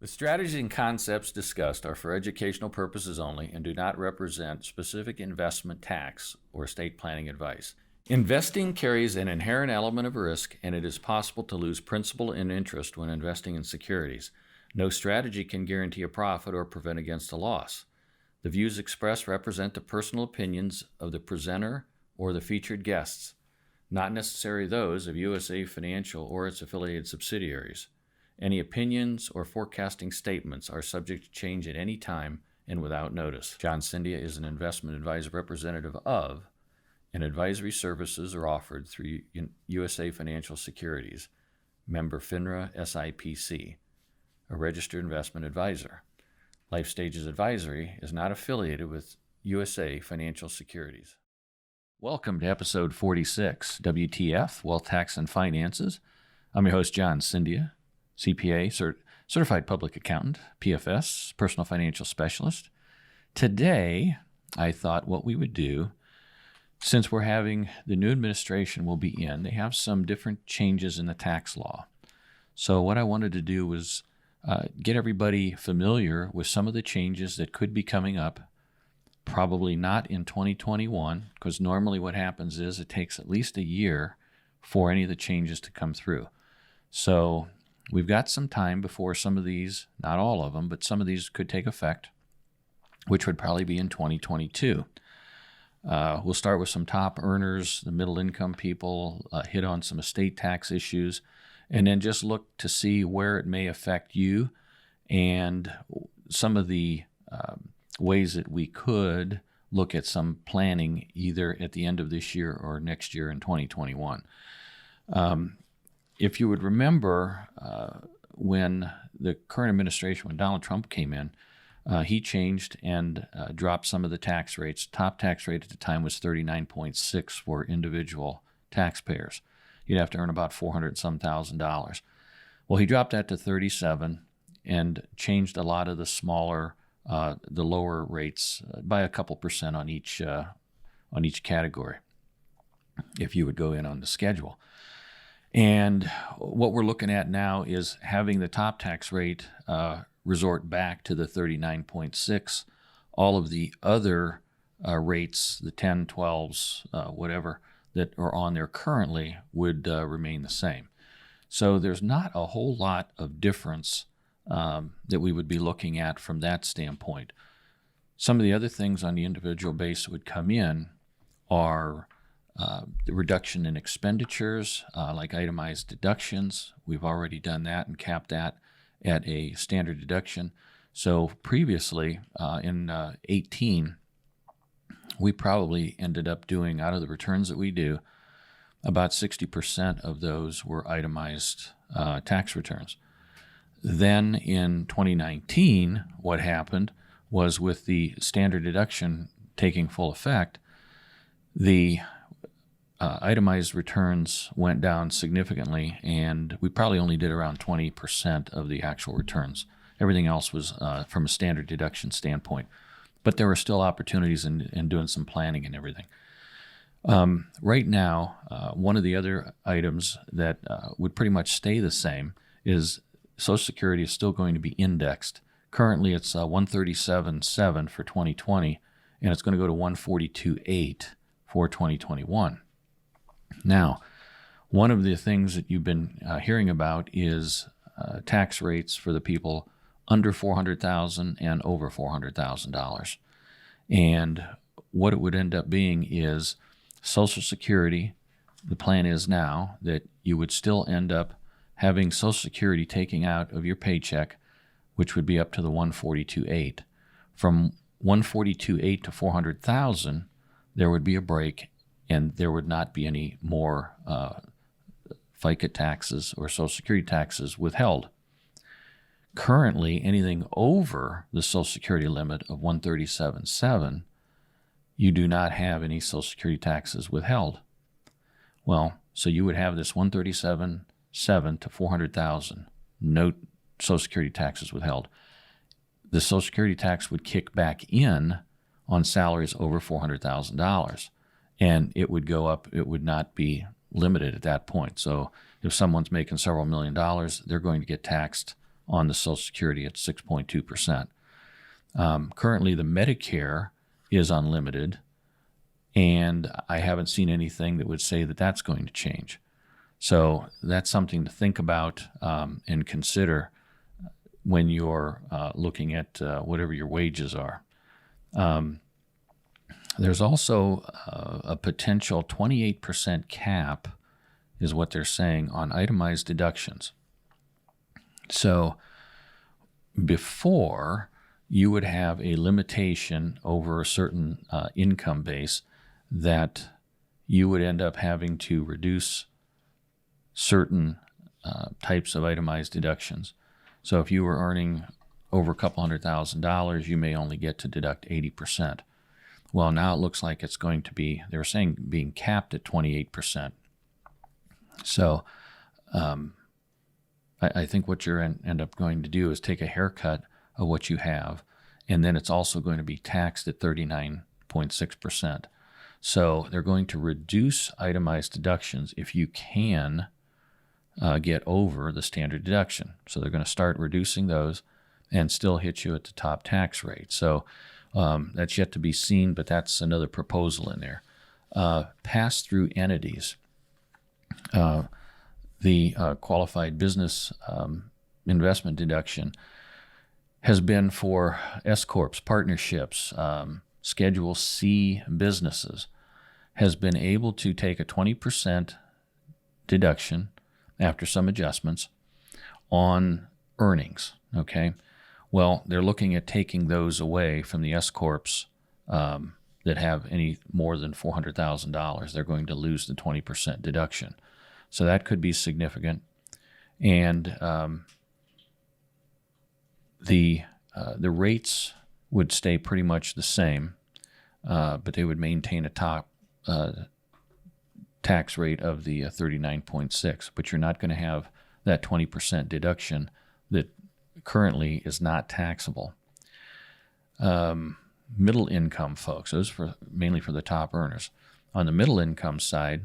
The strategies and concepts discussed are for educational purposes only and do not represent specific investment tax or estate planning advice. Investing carries an inherent element of risk, and it is possible to lose principal and interest when investing in securities. No strategy can guarantee a profit or prevent against a loss. The views expressed represent the personal opinions of the presenter or the featured guests, not necessarily those of USA Financial or its affiliated subsidiaries. Any opinions or forecasting statements are subject to change at any time and without notice. John Cyndia is an investment advisor representative of, and advisory services are offered through USA Financial Securities, member FINRA SIPC, a registered investment advisor. Life Stages Advisory is not affiliated with USA Financial Securities. Welcome to episode 46, WTF, Wealth, Tax, and Finances. I'm your host, John Cyndia, CPA, Certified Public Accountant, PFS, Personal Financial Specialist. Today, I thought what we would do, since we're having the new administration will be in, they have some different changes in the tax law. So what I wanted to do was get everybody familiar with some of the changes that could be coming up, probably not in 2021, because normally what happens is it takes at least a year for any of the changes to come through. So we've got some time before some of these, not all of them, but some of these could take effect, which would probably be in 2022. We'll start with some top earners, the middle income people, hit on some estate tax issues, and then just look to see where it may affect you and some of the ways that we could look at some planning either at the end of this year or next year in 2021. If you would remember when the current administration, when Donald Trump came in, he changed and dropped some of the tax rates. Top tax rate at the time was 39.6 for individual taxpayers. You'd have to earn about $400,000. Well, he dropped that to 37 and changed a lot of the smaller, the lower rates by a couple percent on each category, if you would go in on the schedule. And what we're looking at now is having the top tax rate resort back to the 39.6. All of the other rates, the 10, 12s, whatever, that are on there currently would remain the same. So there's not a whole lot of difference that we would be looking at from that standpoint. Some of the other things on the individual base that would come in are the reduction in expenditures, like itemized deductions. We've already done that and capped that at a standard deduction. So previously, in 18, we probably ended up doing, out of the returns that we do, about 60% of those were itemized tax returns. Then in 2019, what happened was with the standard deduction taking full effect, the itemized returns went down significantly, and we probably only did around 20% of the actual returns. Everything else was from a standard deduction standpoint. But there were still opportunities in doing some planning and everything. Right now, one of the other items that would pretty much stay the same is Social Security is still going to be indexed. Currently, it's 137.7 for 2020, and it's going to go to 142.8 for 2021. Now, one of the things that you've been hearing about is tax rates for the people under $400,000 and over $400,000. And what it would end up being is Social Security, the plan is now that you would still end up having Social Security taking out of your paycheck, which would be up to the 142.8. From 142.8 to 400,000, there would be a break, and there would not be any more FICA taxes or Social Security taxes withheld. Currently, anything over the Social Security limit of 137.7, you do not have any Social Security taxes withheld. Well, so you would have this 137.7 to 400,000, no Social Security taxes withheld. The Social Security tax would kick back in on salaries over $400,000, and it would go up. It would not be limited at that point. So if someone's making several $1 million, they're going to get taxed on the Social Security at 6.2%. Currently, the Medicare is unlimited, and I haven't seen anything that would say that that's going to change. So that's something to think about and consider when you're looking at whatever your wages are. There's also a potential 28% cap, is what they're saying, on itemized deductions. So before, you would have a limitation over a certain income base that you would end up having to reduce certain types of itemized deductions. So if you were earning over a couple $100,000, you may only get to deduct 80%. Well, now it looks like it's going to be, they were saying, being capped at 28%. So I think what you're end up going to do is take a haircut of what you have, and then it's also going to be taxed at 39.6%. So they're going to reduce itemized deductions if you can get over the standard deduction. So they're going to start reducing those and still hit you at the top tax rate. So that's yet to be seen, but that's another proposal in there. Pass-through entities. The qualified business investment deduction has been for S-corps, partnerships, Schedule C businesses, has been able to take a 20% deduction after some adjustments on earnings, okay? Well, they're looking at taking those away from the S-corps that have any more than $400,000. They're going to lose the 20% deduction. So that could be significant. And the rates would stay pretty much the same, but they would maintain a top tax rate of the 39.6. But you're not going to have that 20% deduction that currently is not taxable. Middle income folks, those mainly for the top earners. On the middle income side,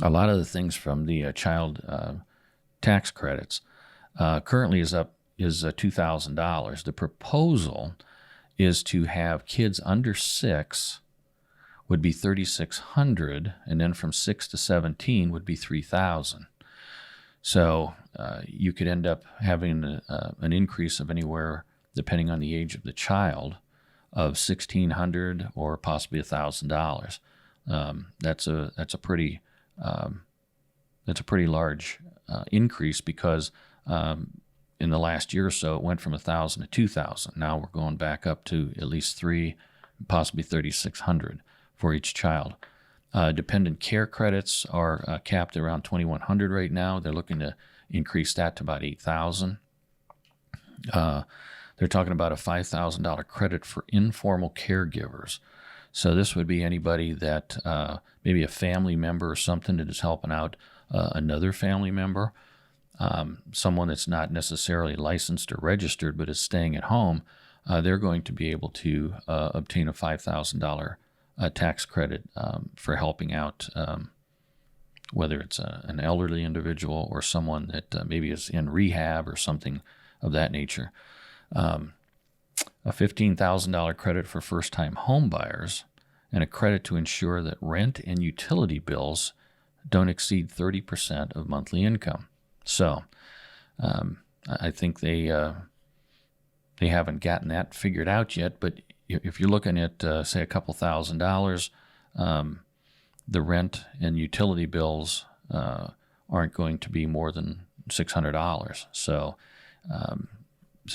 a lot of the things from the child tax credits currently is $2,000. The proposal is to have kids under 6 would be $3,600, and then from 6 to 17 would be $3,000. So you could end up having an increase of anywhere, depending on the age of the child, of $1,600 or possibly $1,000. That's a pretty large increase, because in the last year or so it went from $1,000 to $2,000. Now we're going back up to at least $3,000, possibly $3,600 for each child. Dependent care credits are capped around $2,100 right now. They're looking to increase that to about $8,000. They're talking about a $5,000 credit for informal caregivers. So this would be anybody that maybe a family member or something that is helping out another family member, someone that's not necessarily licensed or registered but is staying at home. They're going to be able to obtain a $5,000 tax credit for helping out, whether it's an elderly individual or someone that maybe is in rehab or something of that nature. A $15,000 credit for first-time home buyers, and a credit to ensure that rent and utility bills don't exceed 30% of monthly income. So I think they haven't gotten that figured out yet, but if you're looking at, say, a couple $1,000s, the rent and utility bills aren't going to be more than $600. So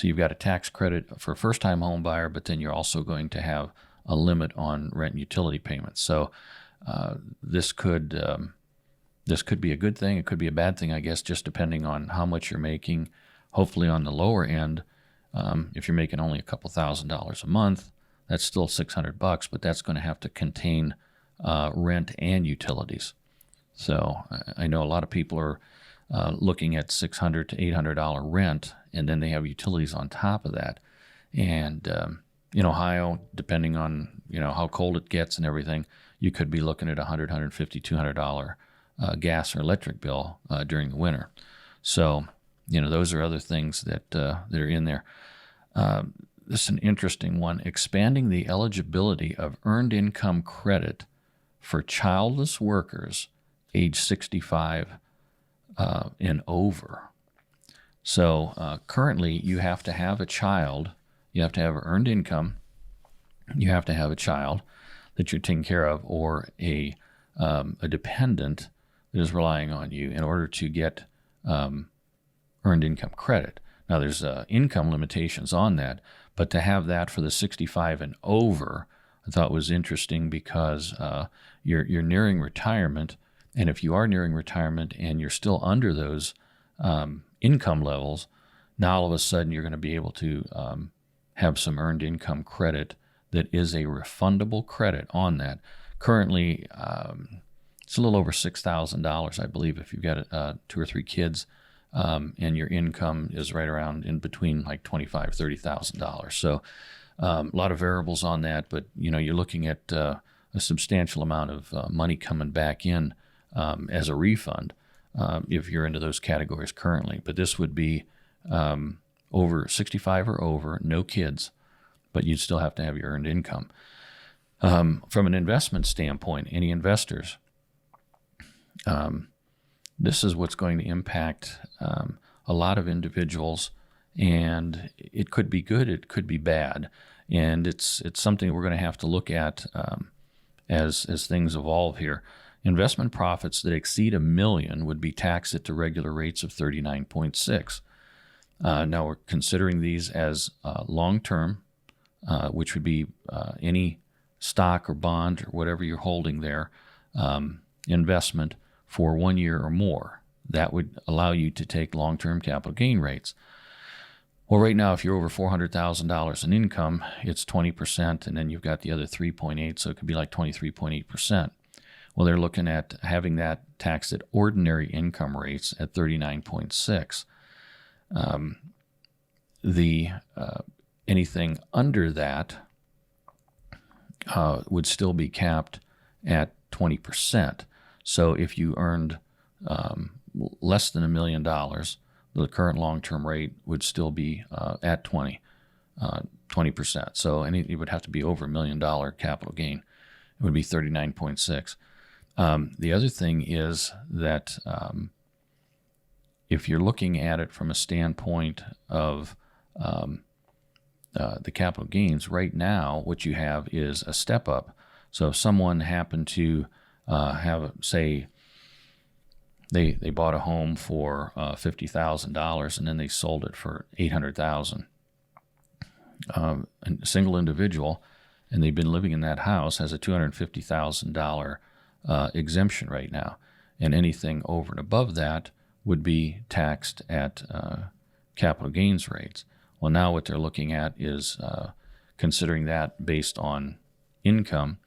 you've got a tax credit for a first-time home buyer, but then you're also going to have a limit on rent and utility payments. So this could be a good thing. It could be a bad thing, I guess, just depending on how much you're making. Hopefully on the lower end, if you're making only a couple $1,000s a month, that's still $600, but that's going to have to contain rent and utilities. So I know a lot of people are looking at $600 to $800 rent, and then they have utilities on top of that. And in Ohio, depending on how cold it gets and everything, you could be looking at $100, $150, $200 gas or electric bill during the winter. So those are other things that are in there. This is an interesting one. Expanding the eligibility of earned income credit for childless workers age 65 and over. So currently, you have to have a child. You have to have earned income. You have to have a child that you're taking care of, or a dependent that is relying on you in order to get earned income credit. Now, there's income limitations on that, but to have that for the 65 and over, I thought was interesting because you're nearing retirement, and if you are nearing retirement and you're still under those income levels, now all of a sudden you're going to be able to have some earned income credit that is a refundable credit on that. Currently, it's a little over $6,000, I believe, if you've got 2 or 3 kids, and your income is right around in between like $25,000, $30,000. So a lot of variables on that, but you're looking at a substantial amount of money coming back in as a refund if you're into those categories currently. But this would be over 65 or over, no kids, but you'd still have to have your earned income. From an investment standpoint, any investors, this is what's going to impact a lot of individuals, and it could be good, it could be bad, and it's something we're going to have to look at as things evolve here. Investment profits that exceed $1 million would be taxed at the regular rates of 39.6. Now we're considering these as long-term, which would be any stock or bond or whatever you're holding there, investment for 1 year or more. That would allow you to take long-term capital gain rates. Well, right now, if you're over $400,000 in income, it's 20%, and then you've got the other 3.8, so it could be like 23.8%. Well, they're looking at having that taxed at ordinary income rates at 39.6. Anything under that would still be capped at 20%. So if you earned less than $1 million, the current long-term rate would still be at 20%. So it would have to be over $1 million capital gain. It would be 39.6. The other thing is that if you're looking at it from a standpoint of the capital gains, right now what you have is a step up. So if someone happened to have, say, they bought a home for $50,000 and then they sold it for $800,000. A single individual, and they've been living in that house, has a $250,000 exemption right now, and anything over and above that would be taxed at capital gains rates. Well, now what they're looking at is considering that based on income.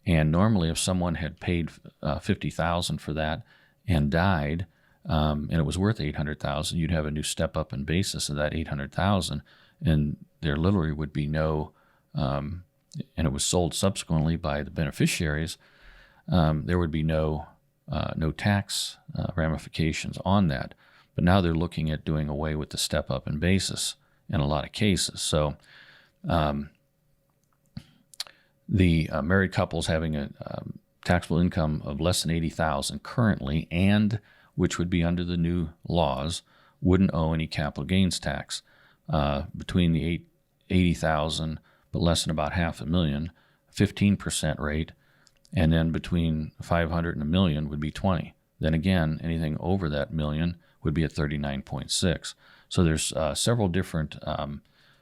And normally, if someone had paid $50,000 for that and died, and it was worth $800,000, you'd have a new step up in basis of that $800,000, and there literally would be no, and it was sold subsequently by the beneficiaries. There would be no tax ramifications on that. But now they're looking at doing away with the step up in basis in a lot of cases. So the married couples having a taxable income of less than $80,000 currently, and which would be under the new laws, wouldn't owe any capital gains tax. Between the $80,000 but less than about $500,000, 15% rate, and then between $500,000 and $1 million would be 20%. Then again, anything over that $1 million would be at 39.6. So there's several different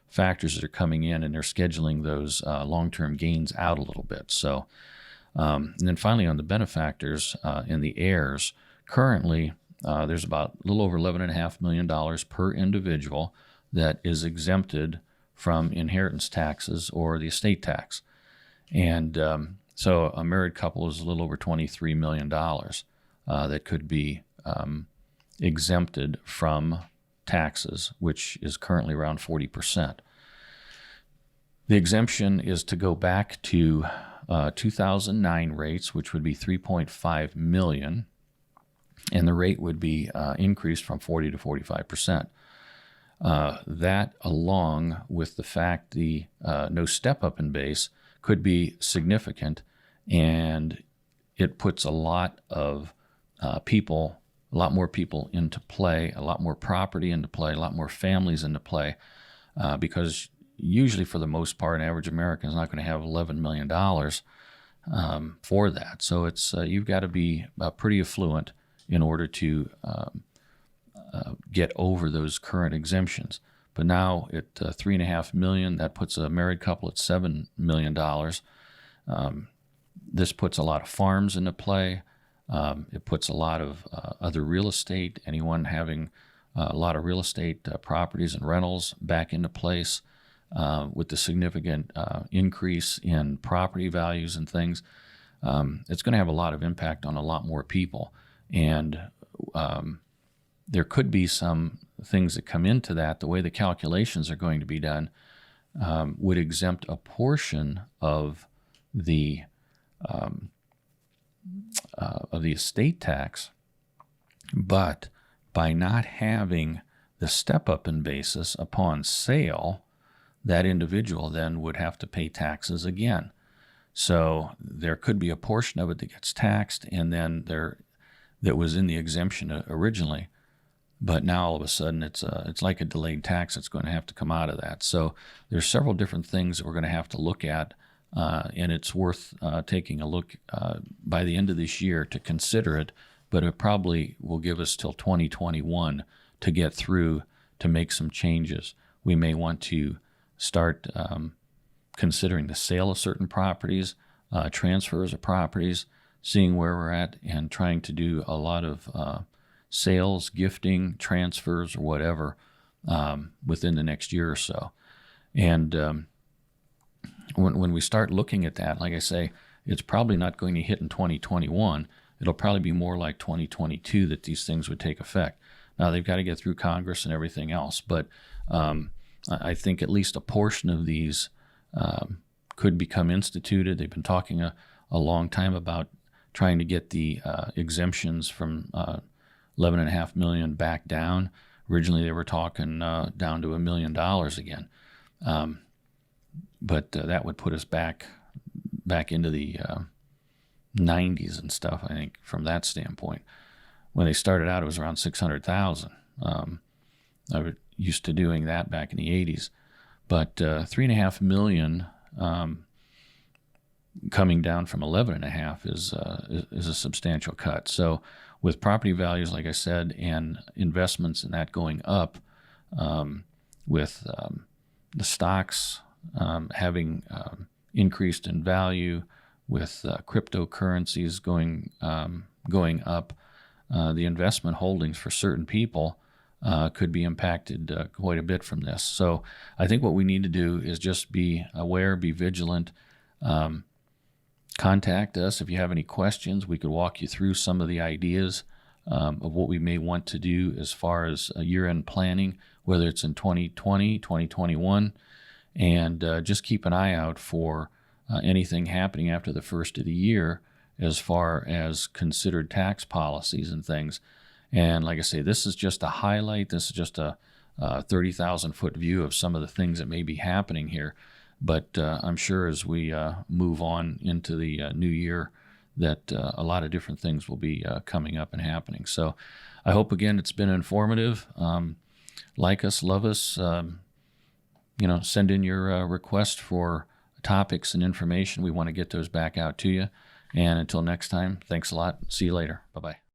factors that are coming in, and they're scheduling those long-term gains out a little bit. So, and then finally on the benefactors and the heirs, currently there's about a little over $11.5 million per individual that is exempted from inheritance taxes or the estate tax. And so a married couple is a little over $23 million that could be exempted from taxes, which is currently around 40%. The exemption is to go back to 2009 rates, which would be $3.5 million. and the rate would be increased from 40 to 45%. That, along with the fact the no step up in base, could be significant, and it puts a lot of people, a lot more people into play, a lot more property into play, a lot more families into play, because usually, for the most part, an average American is not going to have $11 million for that. So it's you've got to be pretty affluent in order to get over those current exemptions. But now at $3.5 million, that puts a married couple at $7 million. This puts a lot of farms into play. It puts a lot of other real estate, anyone having a lot of real estate properties and rentals back into place, with the significant increase in property values and things. It's going to have a lot of impact on a lot more people. And there could be some things that come into that. The way the calculations are going to be done would exempt a portion of the estate tax, but by not having the step-up in basis upon sale, that individual then would have to pay taxes again. So there could be a portion of it that gets taxed, and then that was in the exemption originally, but now all of a sudden it's like a delayed tax that's going to have to come out of that. So there's several different things that we're going to have to look at, and it's worth taking a look by the end of this year to consider it, but it probably will give us till 2021 to get through to make some changes. We may want to start considering the sale of certain properties, transfers of properties, seeing where we're at, and trying to do a lot of sales, gifting, transfers, or whatever within the next year or so. And when we start looking at that, like I say, it's probably not going to hit in 2021. It'll probably be more like 2022 that these things would take effect. Now, they've got to get through Congress and everything else, but I think at least a portion of these could become instituted. They've been talking a long time about trying to get the exemptions from $11.5 million back down. Originally, they were talking down to $1 million again, but that would put us back into the 90s and stuff. I think from that standpoint, when they started out, it was around 600,000. I was used to doing that back in the 80s, but $3.5 million coming down from 11.5 is a substantial cut. So with property values, like I said, and investments in that going up, with the stocks having increased in value, with cryptocurrencies going up, the investment holdings for certain people could be impacted quite a bit from this. So I think what we need to do is just be aware, be vigilant. Contact us if you have any questions. We could walk you through some of the ideas of what we may want to do as far as year-end planning, whether it's in 2020, 2021, and just keep an eye out for anything happening after the first of the year as far as considered tax policies and things. And like I say, this is just a highlight. This is just a 30,000-foot view of some of the things that may be happening here. But I'm sure as we move on into the new year that a lot of different things will be coming up and happening. So I hope, again, it's been informative. Like us, love us. Send in your request for topics and information. We want to get those back out to you. And until next time, thanks a lot. See you later. Bye-bye.